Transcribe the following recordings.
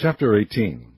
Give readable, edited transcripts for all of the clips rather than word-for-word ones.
Chapter 18.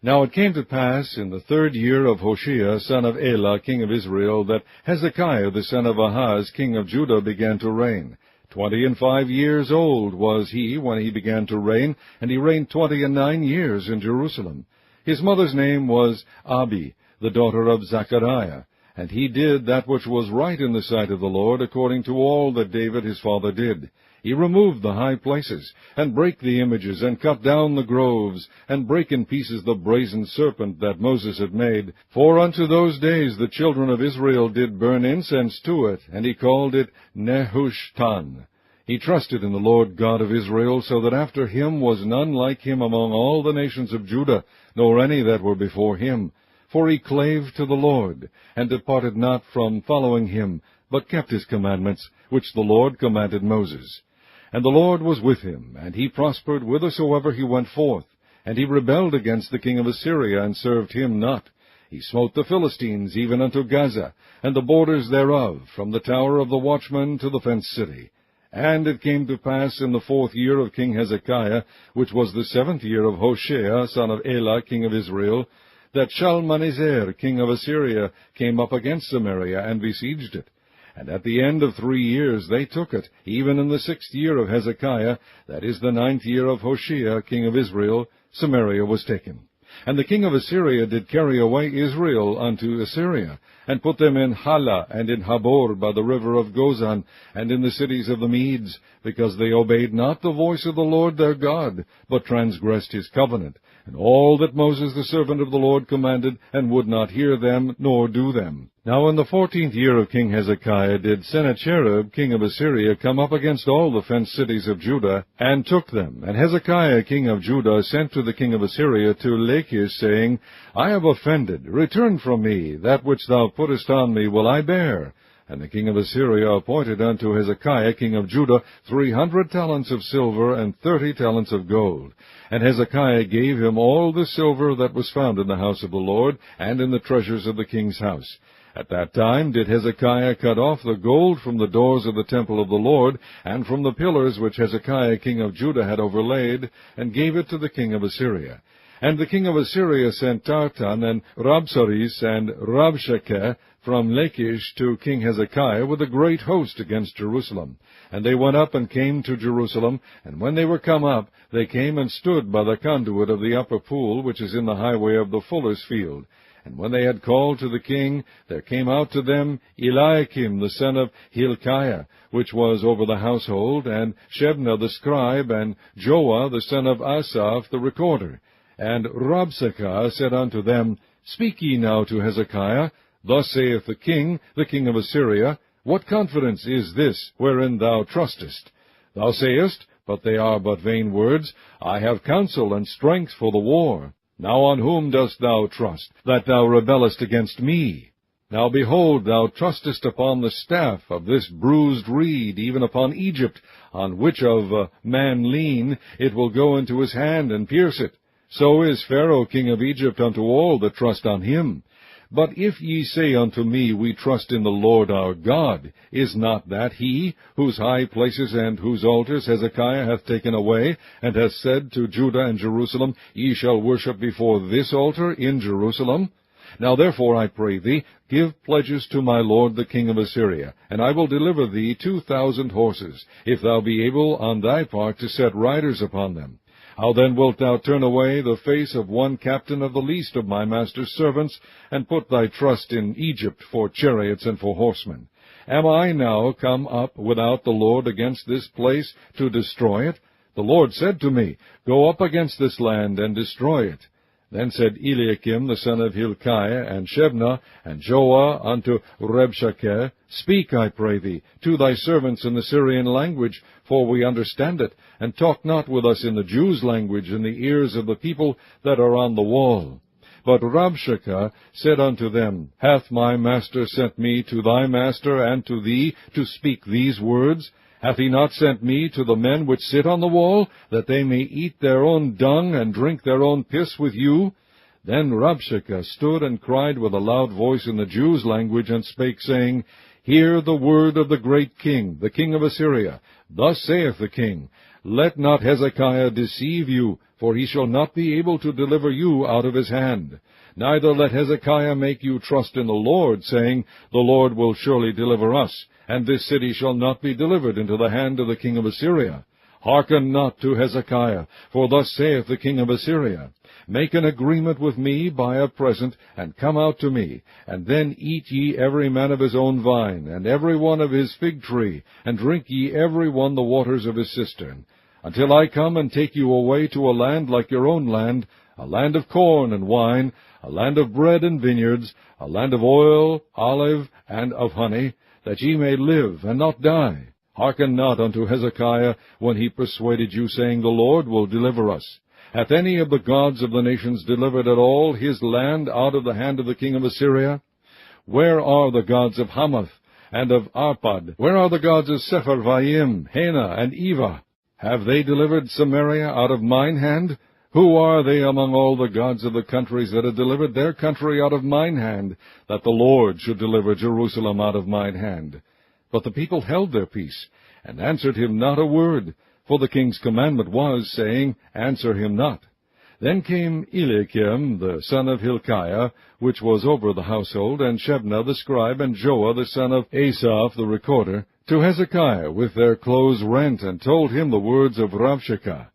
Now it came to pass in the 3rd year of Hoshea, son of Elah, king of Israel, that Hezekiah the son of Ahaz, king of Judah, began to reign. 25 years old was he when he began to reign, and he reigned 29 years in Jerusalem. His mother's name was Abi, the daughter of Zechariah. And he did that which was right in the sight of the Lord, according to all that David his father did. He removed the high places, and brake the images, and cut down the groves, and brake in pieces the brazen serpent that Moses had made. For unto those days the children of Israel did burn incense to it, and he called it Nehushtan. He trusted in the Lord God of Israel, so that after him was none like him among all the nations of Judah, nor any that were before him. For he clave to the Lord, and departed not from following him, but kept his commandments, which the Lord commanded Moses. And the Lord was with him, and he prospered whithersoever he went forth. And he rebelled against the king of Assyria, and served him not. He smote the Philistines even unto Gaza, and the borders thereof, from the tower of the watchman to the fenced city. And it came to pass in the 4th year of King Hezekiah, which was the 7th year of Hoshea, son of Elah, king of Israel, that Shalmaneser, king of Assyria, came up against Samaria, and besieged it. And at the end of 3 years they took it, even in the 6th year of Hezekiah, that is the 9th year of Hoshea, king of Israel, Samaria was taken. And the king of Assyria did carry away Israel unto Assyria, and put them in Hala, and in Habor by the river of Gozan, and in the cities of the Medes, because they obeyed not the voice of the Lord their God, but transgressed his covenant, and all that Moses the servant of the Lord commanded, and would not hear them, nor do them. Now in the 14th year of King Hezekiah did Sennacherib, king of Assyria, come up against all the fenced cities of Judah, and took them. And Hezekiah, king of Judah, sent to the king of Assyria to Lachish, saying, I have offended. Return from me. That which thou puttest on me will I bear. And the king of Assyria appointed unto Hezekiah, king of Judah, 300 talents of silver, and 30 talents of gold. And Hezekiah gave him all the silver that was found in the house of the Lord, and in the treasures of the king's house. At that time did Hezekiah cut off the gold from the doors of the temple of the Lord, and from the pillars which Hezekiah king of Judah had overlaid, and gave it to the king of Assyria. And the king of Assyria sent Tartan, and Rabsaris, and Rabshakeh from Lachish to King Hezekiah with a great host against Jerusalem. And they went up and came to Jerusalem, and when they were come up, they came and stood by the conduit of the upper pool, which is in the highway of the fuller's field. And when they had called to the king, there came out to them Eliakim the son of Hilkiah, which was over the household, and Shebna the scribe, and Joah the son of Asaph the recorder. And Rabshakeh said unto them, Speak ye now to Hezekiah. Thus saith the king of Assyria, What confidence is this wherein thou trustest? Thou sayest, but they are but vain words, I have counsel and strength for the war. Now on whom dost thou trust, that thou rebellest against me? Now behold, thou trustest upon the staff of this bruised reed, even upon Egypt, on which of a man lean, it will go into his hand and pierce it. So is Pharaoh king of Egypt unto all that trust on him. But if ye say unto me, We trust in the Lord our God, is not that he, whose high places and whose altars Hezekiah hath taken away, and hath said to Judah and Jerusalem, Ye shall worship before this altar in Jerusalem? Now therefore, I pray thee, give pledges to my lord the king of Assyria, and I will deliver thee 2,000 horses, if thou be able on thy part to set riders upon them. How then wilt thou turn away the face of one captain of the least of my master's servants, and put thy trust in Egypt for chariots and for horsemen? Am I now come up without the Lord against this place to destroy it? The Lord said to me, Go up against this land and destroy it. Then said Eliakim the son of Hilkiah, and Shebna, and Joah unto Rabshakeh, Speak, I pray thee, to thy servants in the Syrian language, for we understand it, and talk not with us in the Jews' language in the ears of the people that are on the wall. But Rabshakeh said unto them, Hath my master sent me to thy master and to thee to speak these words? Hath he not sent me to the men which sit on the wall, that they may eat their own dung and drink their own piss with you? Then Rabshakeh stood and cried with a loud voice in the Jews' language, and spake, saying, Hear the word of the great king, the king of Assyria. Thus saith the king, Let not Hezekiah deceive you, for he shall not be able to deliver you out of his hand. Neither let Hezekiah make you trust in the Lord, saying, The Lord will surely deliver us, and this city shall not be delivered into the hand of the king of Assyria. Hearken not to Hezekiah, for thus saith the king of Assyria, Make an agreement with me by a present, and come out to me, and then eat ye every man of his own vine, and every one of his fig tree, and drink ye every one the waters of his cistern, until I come and take you away to a land like your own land, a land of corn and wine, a land of bread and vineyards, a land of oil, olive, and of honey, that ye may live and not die. Hearken not unto Hezekiah when he persuaded you, saying, The Lord will deliver us. Hath any of the gods of the nations delivered at all his land out of the hand of the king of Assyria? Where are the gods of Hamath and of Arpad? Where are the gods of Sepharvaim, Hena, and Eva? Have they delivered Samaria out of mine hand? Who are they among all the gods of the countries that have delivered their country out of mine hand, that the Lord should deliver Jerusalem out of mine hand? But the people held their peace, and answered him not a word, for the king's commandment was, saying, Answer him not. Then came Eliakim, the son of Hilkiah, which was over the household, and Shebna the scribe, and Joah the son of Asaph the recorder, to Hezekiah with their clothes rent, and told him the words of Rabshakeh.